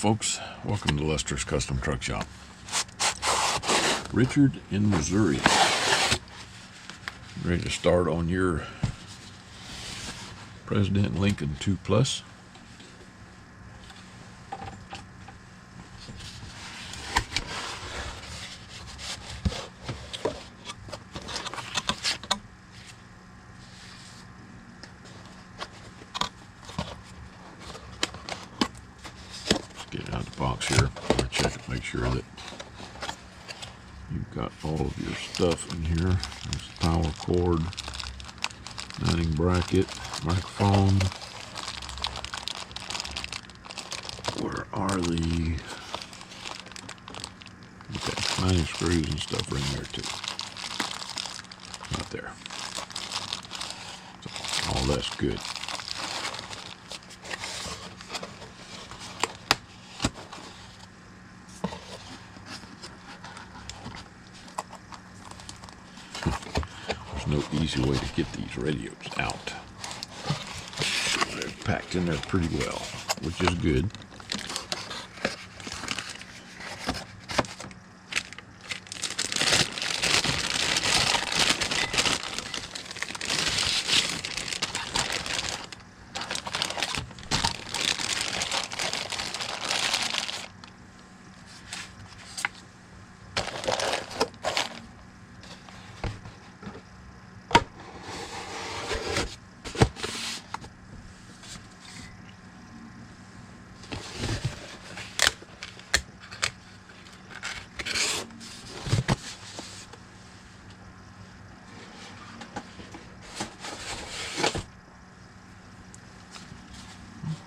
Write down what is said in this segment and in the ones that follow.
folks. Welcome to Lester's Custom Truck Shop. Richard in Missouri. Ready to start on your President Lincoln 2 Plus. Get it out of the box here. I'll check it, make sure that you've got all of your stuff in here. There's the power cord, mounting bracket, microphone. Where are the mounting screws and stuff are in there too? Not there. So all that's good. No easy way to get these radios out. They're packed in there pretty well, which is good.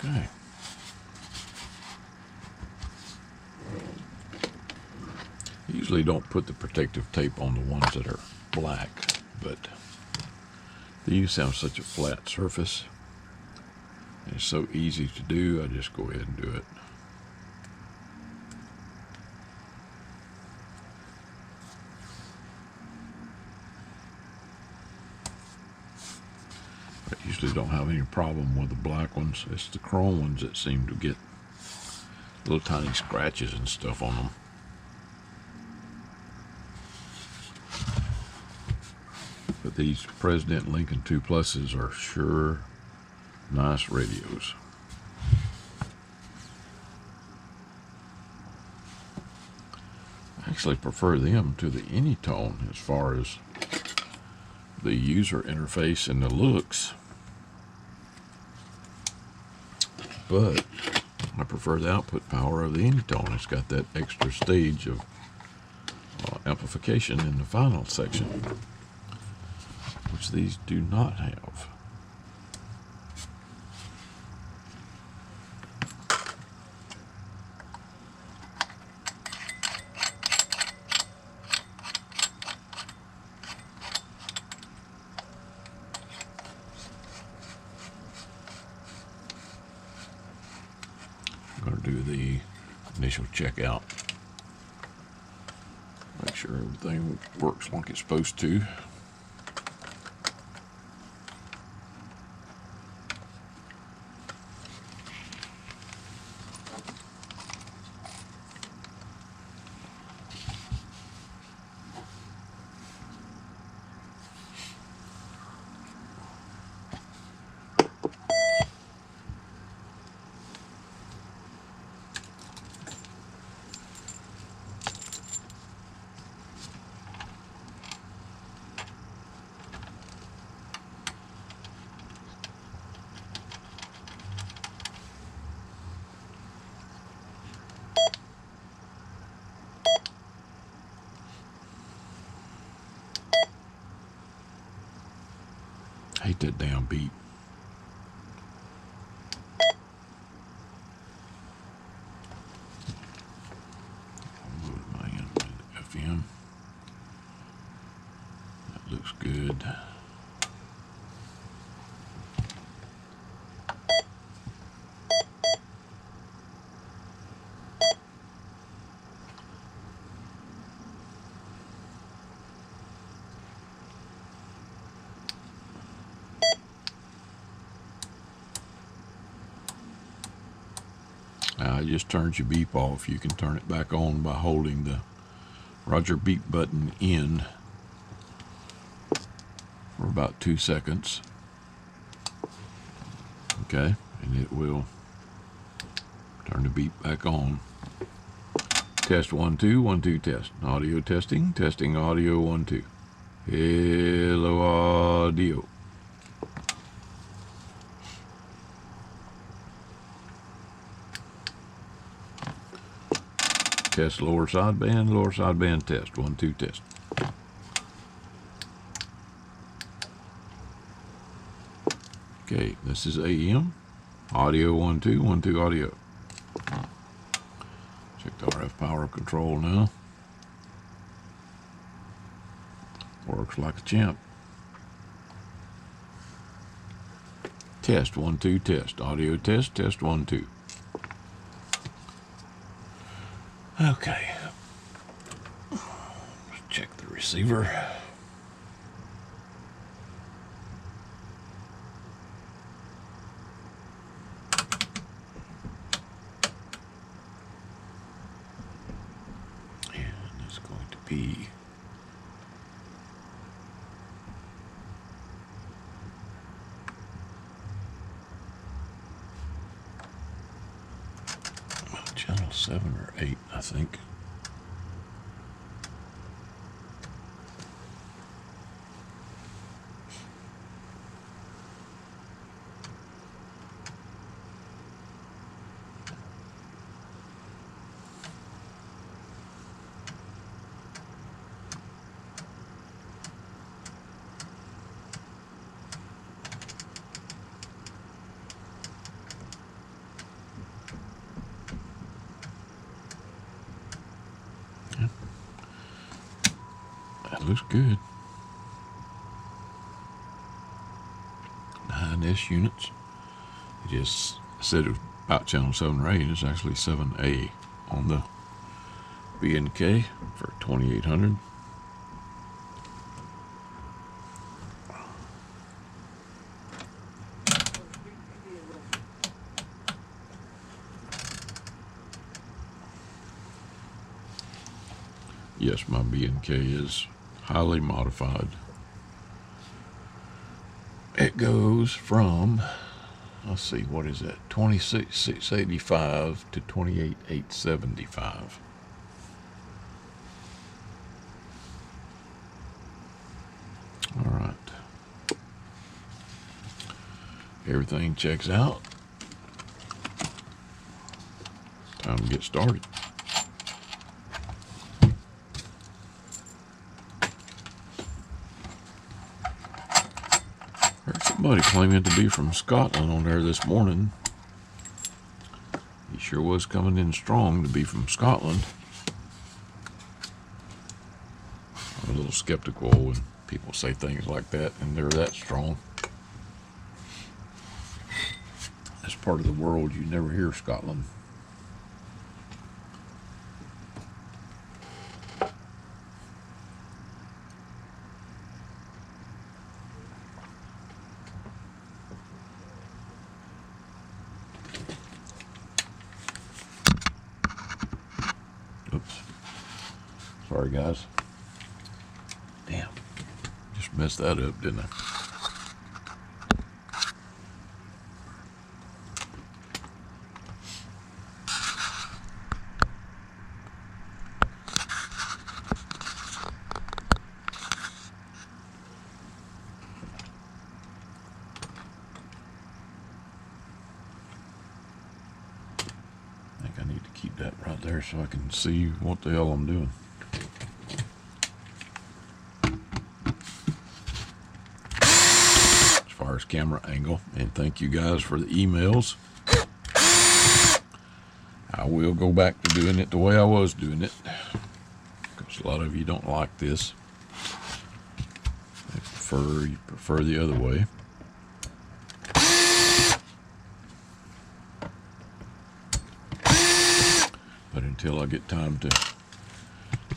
Okay. I usually don't put the protective tape on the ones that are black, but these have such a flat surface. And it's so easy to do, I just go ahead and do it. I usually don't have any problem with the black ones. It's the chrome ones that seem to get little tiny scratches and stuff on them. But these President Lincoln 2 Pluses are sure nice radios. I actually prefer them to the Anytone as far as the user interface and the looks, but I prefer the output power of the Anytone. It's got that extra stage of amplification in the final section, which these do not have. I'm going to do the initial checkout. Make sure everything works like it's supposed to. I hate that damn beat. I'll go to my FM. That looks good. Now it just turns your beep off. You can turn it back on by holding the Roger beep button in for about 2 seconds. Okay, and it will turn the beep back on. Test 1 2 1 2 test. Audio testing, testing audio 1 2. Hello audio. Test lower sideband test 1 2 test. Okay, this is AM. Audio 1 2 1 2 audio. Check the RF power control now. Works like a champ. Test 1 2 test. Audio test, test 1 2. Okay. Let's check the receiver. And it's going to be channel 7 or 8, I think. That looks good. 9S units. It just said it was about channel 7 or 8. It's actually 7A on the B&K for 2800. Yes, my B&K is highly modified. It goes from, let's see, what is that? 26,685 to 28,875. All right. Everything checks out. Time to get started. Heard somebody claiming to be from Scotland on there this morning. He sure was coming in strong to be from Scotland. I'm a little skeptical when people say things like that and they're that strong. This part of the world you never hear Scotland. Oops. Sorry, guys. Damn. Just messed that up, didn't I? I need to keep that right there so I can see what the hell I'm doing. As far as camera angle, and thank you guys for the emails. I will go back to doing it the way I was doing it, because a lot of you don't like this. You prefer the other way. But until I get time to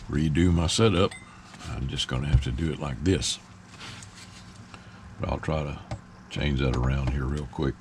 redo my setup, I'm just going to have to do it like this. But I'll try to change that around here real quick.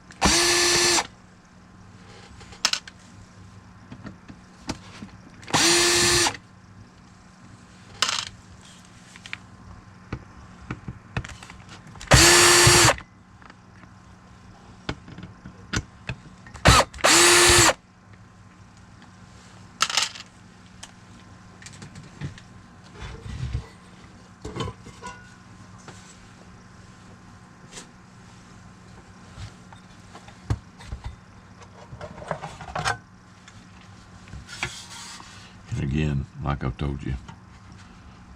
again, like I've told you,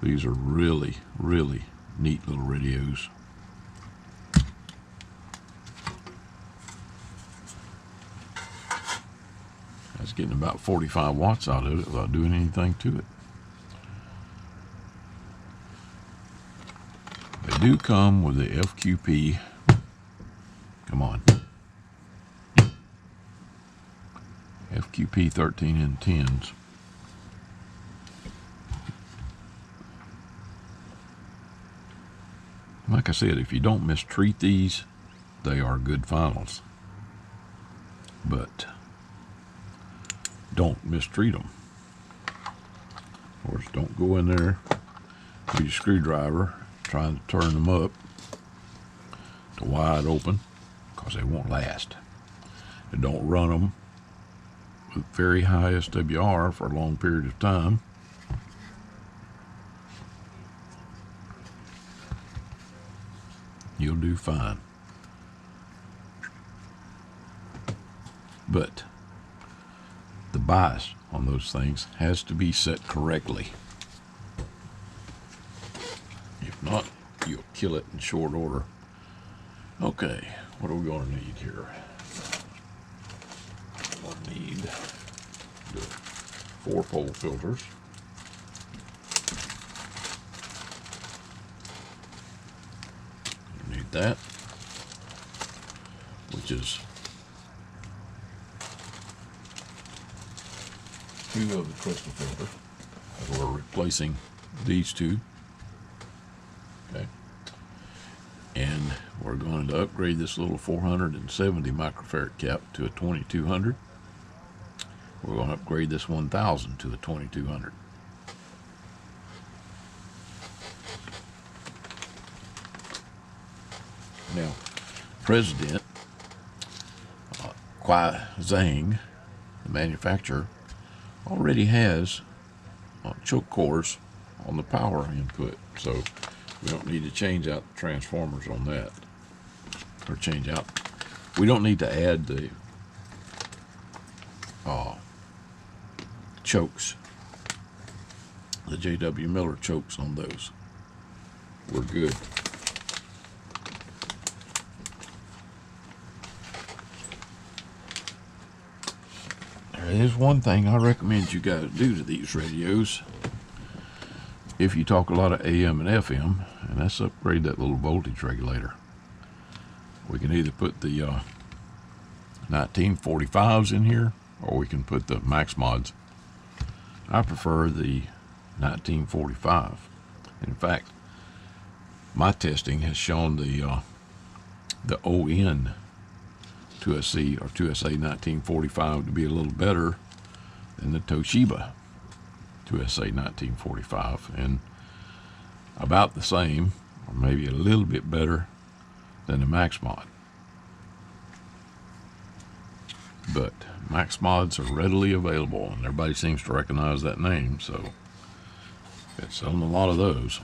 these are really, really neat little radios. I was getting about 45 watts out of it without doing anything to it. They do come with the FQP. Come on. FQP 13 and 10s. Like I said, if you don't mistreat these, they are good finals. But don't mistreat them. Of course, don't go in there with your screwdriver trying to turn them up to wide open, because they won't last. And don't run them with very high SWR for a long period of time. You'll do fine. But the bias on those things has to be set correctly. If not, you'll kill it in short order. Okay, what are we going to need here? We'll need the 4-pole filters. You need that, which is 2 of the crystal filter, as we're replacing these 2. Okay. And we're going to upgrade this little 470 microfarad cap to a 2200. We're going to upgrade this 1000 to a 2200. Now, President Kwai Zhang, the manufacturer, already has choke cores on the power input, so we don't need to change out the transformers on that, or change out. We don't need to add the chokes, the J.W. Miller chokes on those. We're good. There is one thing I recommend you guys do to these radios. If you talk a lot of AM and FM, and that's upgrade that little voltage regulator. We can either put the 1945s in here, or we can put the max mods. I prefer the 1945. In fact, my testing has shown the ON 2SC or 2SA 1945 to be a little better than the Toshiba 2SA 1945, and about the same, or maybe a little bit better than the Max Mod. But Max Mods are readily available, and everybody seems to recognize that name, so it's selling a lot of those.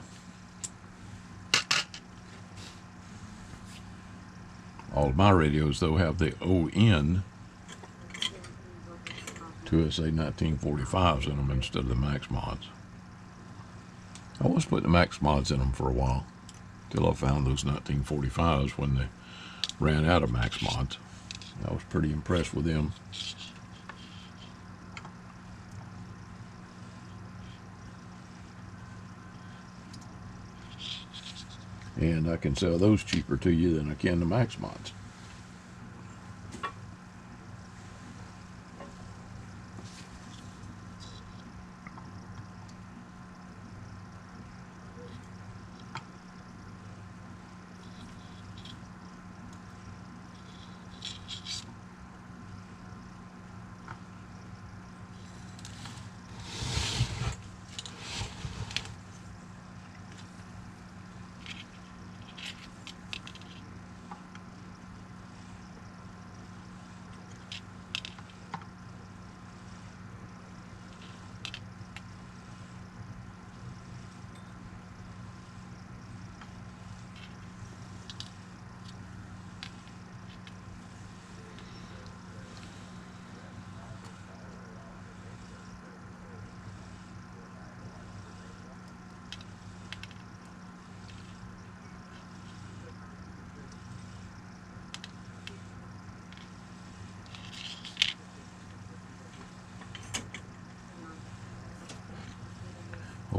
All of my radios, though, have the ON 2SA 1945s in them instead of the Max Mods. I was putting the Max Mods in them for a while, till I found those 1945s when they ran out of Max Mods. I was pretty impressed with them. And I can sell those cheaper to you than I can the Max Mods.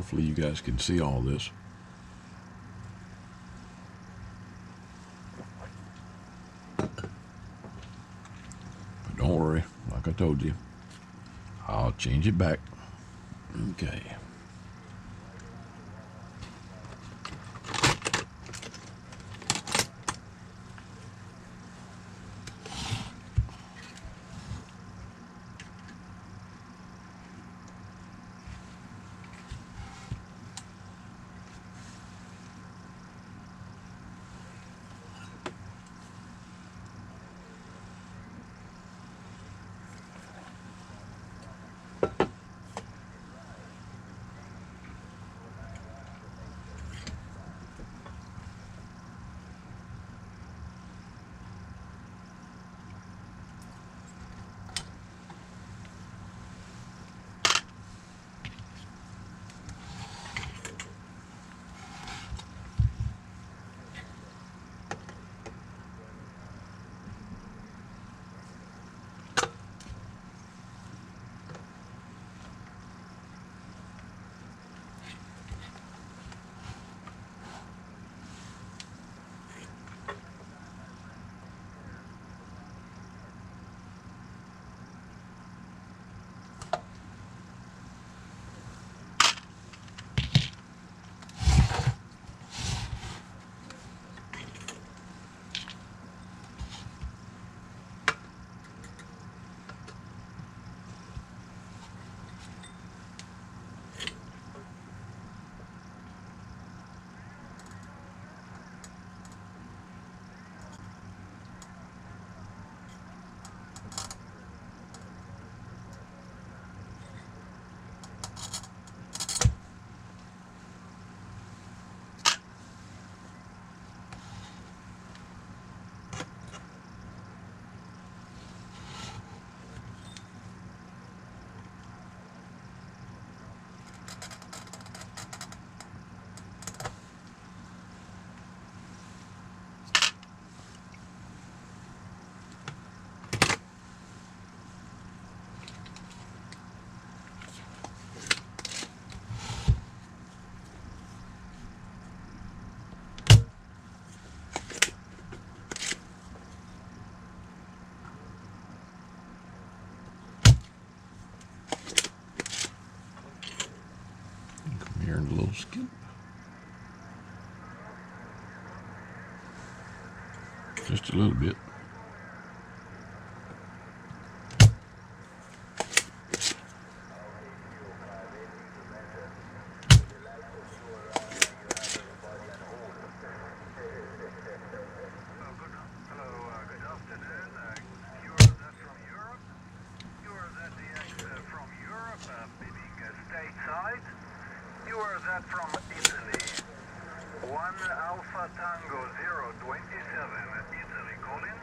Hopefully you guys can see all this. But don't worry, like I told you, I'll change it back. Okay. Here in a little skip. Just a little bit. You are that from Italy. 1 Alpha Tango 027, Italy calling.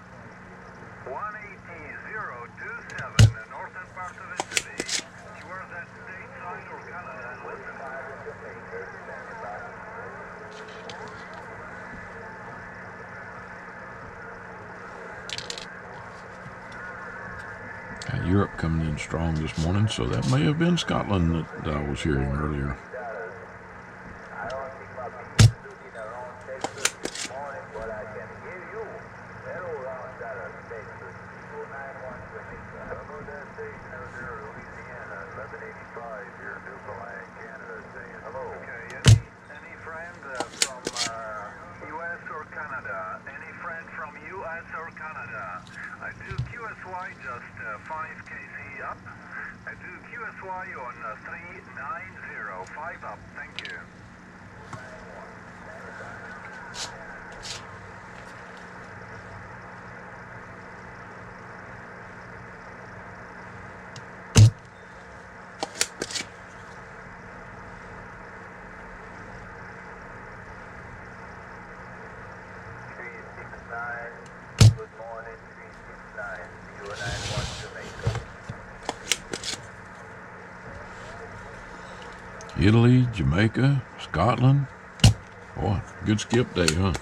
18027, northern part of Italy. You are that stateside or Canada, listen. Europe coming in strong this morning, so that may have been Scotland that I was hearing earlier. Any friend from US or Canada? Any friend from US or Canada? I do QSY just 5 kc up. I do QSY on 3905 up. Thank you. Good morning, 369, 091 Jamaica. Italy, Jamaica, Scotland. Boy, good skip day, huh?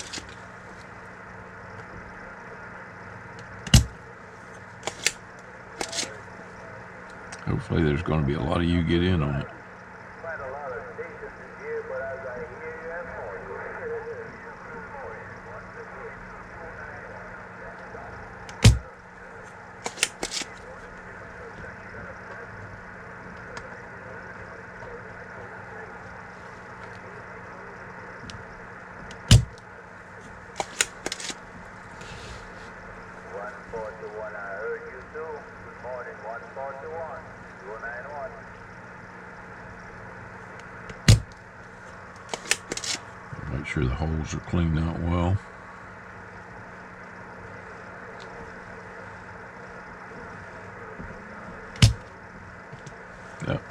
Hopefully there's going to be a lot of you get in on it. Quite a lot of stations Make sure the holes are cleaned out well. Yep,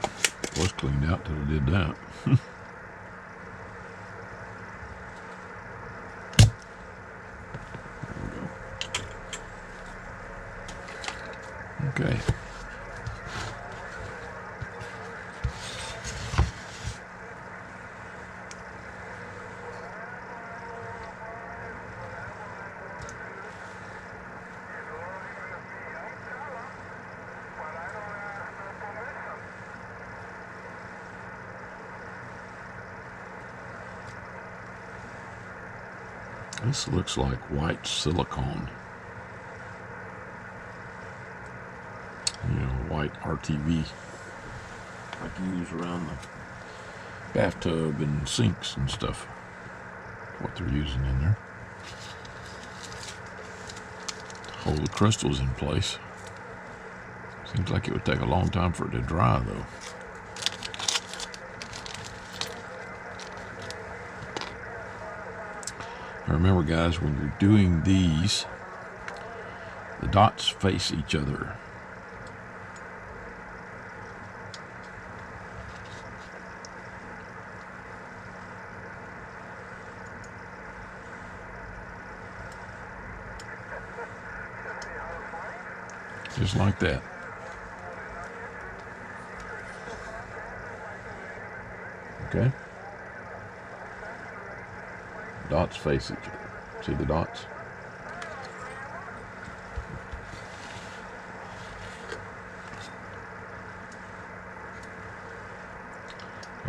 was cleaned out till I did that. There we go. Okay. This looks like white silicone. You know, white RTV like you use around the bathtub and sinks and stuff. What they're using in there. To hold the crystals in place. Seems like it would take a long time for it to dry though. Now remember guys, when you're doing these, the dots face each other. Just like that. Okay? Dots face each other. See the dots?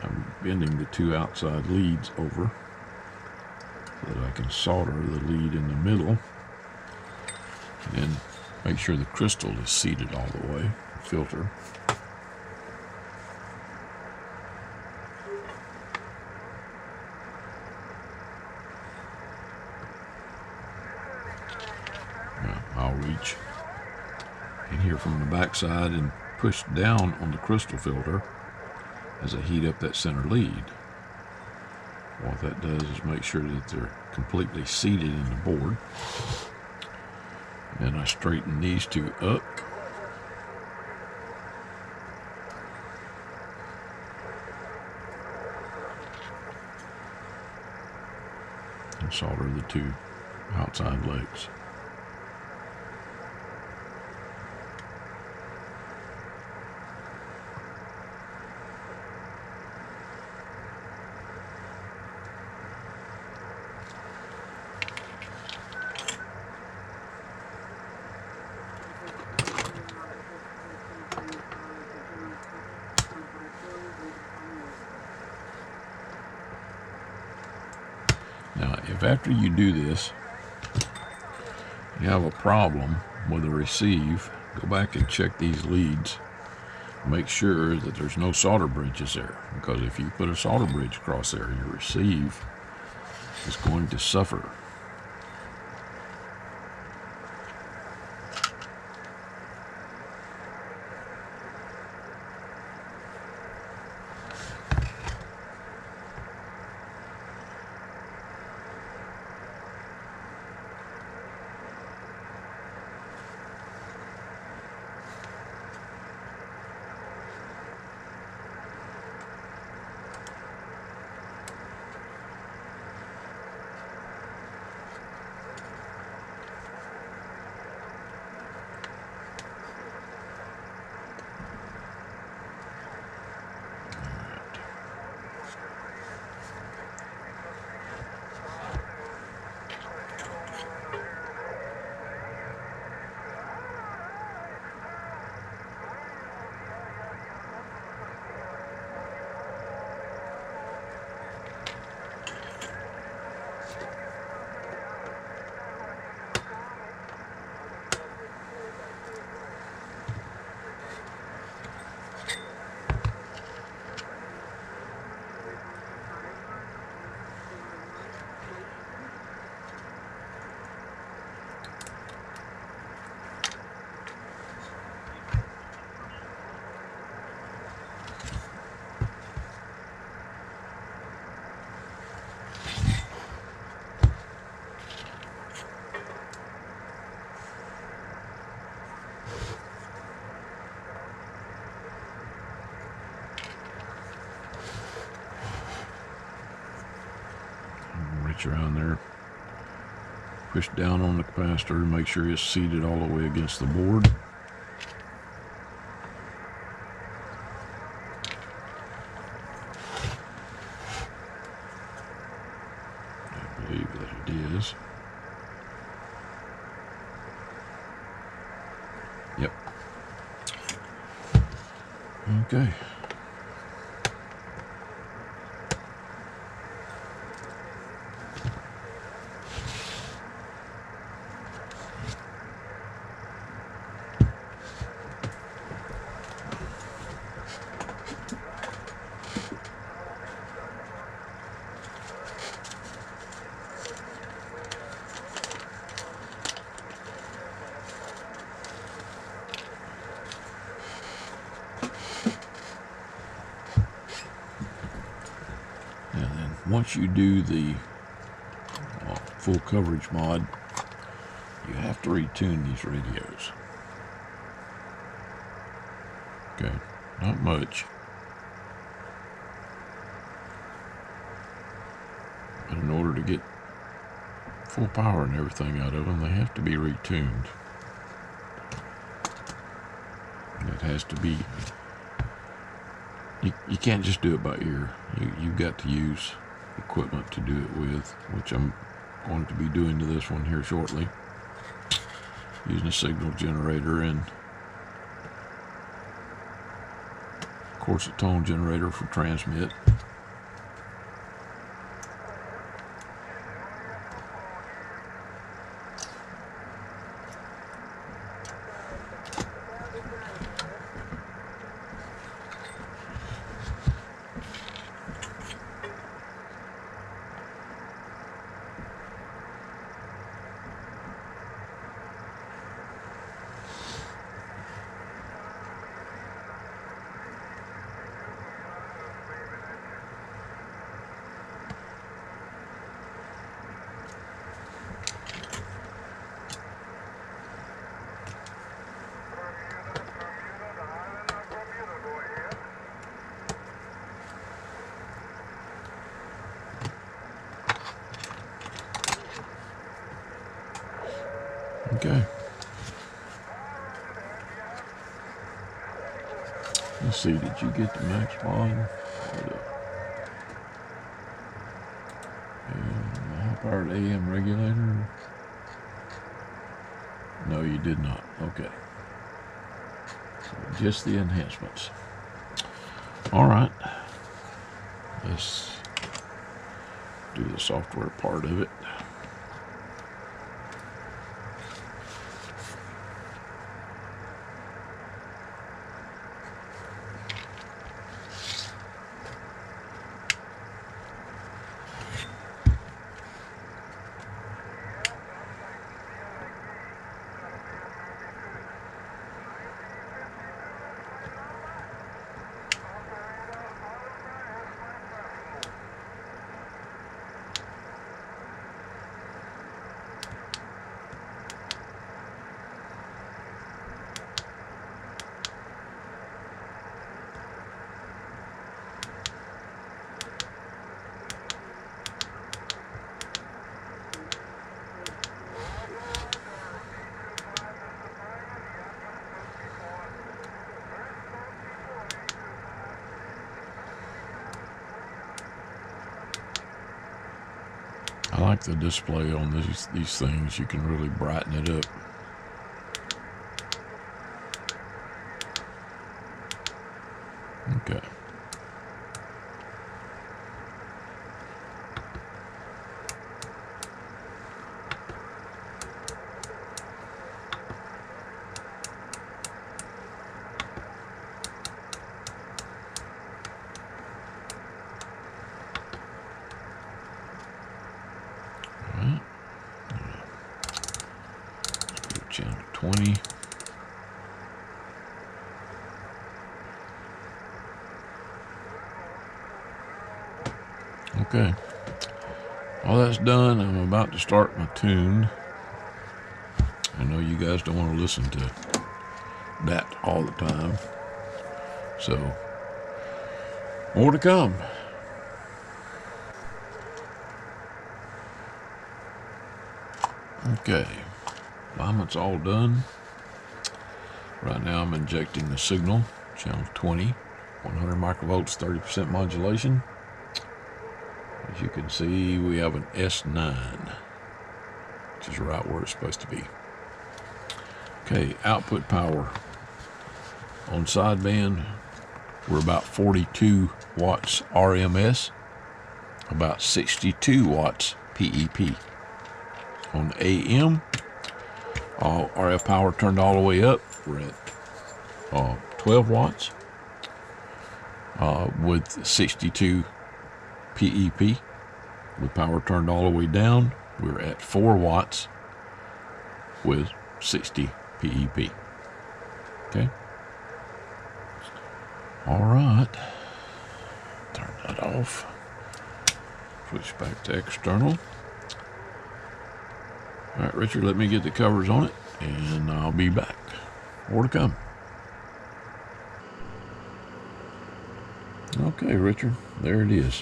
I'm bending the two outside leads over so that I can solder the lead in the middle and make sure the crystal is seated all the way, filter. Now, I'll reach in here from the back side and push down on the crystal filter as I heat up that center lead. What that does is make sure that they're completely seated in the board. And I straighten these two up. And solder the two outside legs. Now, if after you do this, you have a problem with a receive, go back and check these leads. Make sure that there's no solder bridges there, because if you put a solder bridge across there, your receive is going to suffer. reach around there. Push down on the capacitor and make sure it's seated all the way against the board. I believe that it is. Yep. Okay. Once you do the full coverage mod, you have to retune these radios. Okay, not much, but in order to get full power and everything out of them, they have to be retuned. It has to be, you can't just do it by ear. You've got to use equipment to do it with, which I'm going to be doing to this one here shortly, using a signal generator and of course a tone generator for transmit. Okay. Let's see, did you get the max volume? The high-powered AM regulator? No, you did not. Okay. So just the enhancements. All right. Let's do the software part of it. I like the display on these things. You can really brighten it up. Okay. Channel 20. Okay. All that's done. I'm about to start my tune. I know you guys don't want to listen to that all the time. So, more to come. Okay, alignment's all done. Right now I'm injecting the signal, channel 20, 100 microvolts, 30% modulation. As you can see, we have an S9, which is right where it's supposed to be. Okay, output power. On sideband, we're about 42 watts RMS, about 62 watts PEP. On AM, all RF power turned all the way up. We're at 12 watts with 62 PEP. With power turned all the way down, we're at 4 watts with 60 PEP. Okay. All right. Turn that off. Switch back to external. All right, Richard, let me get the covers on it, and I'll be back. More to come. Okay, Richard, there it is.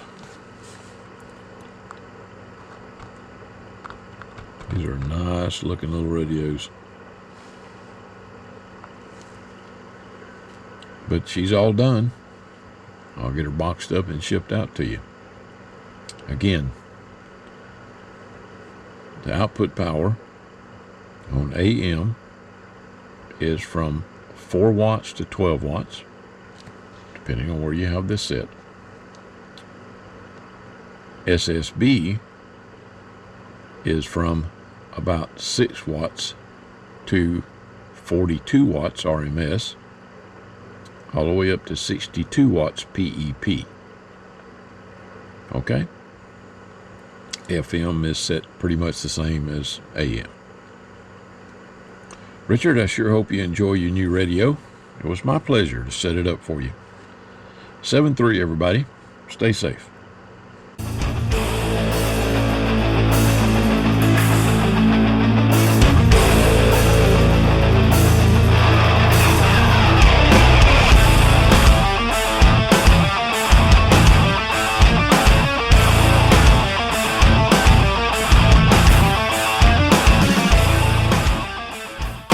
These are nice looking little radios. But she's all done. I'll get her boxed up and shipped out to you. Again, the output power on AM is from 4 watts to 12 watts, depending on where you have this set. SSB is from about 6 watts to 42 watts RMS, all the way up to 62 watts PEP. Okay? FM is set pretty much the same as AM. Richard, I sure hope you enjoy your new radio. It was my pleasure to set it up for you. 7-3, everybody. Stay safe.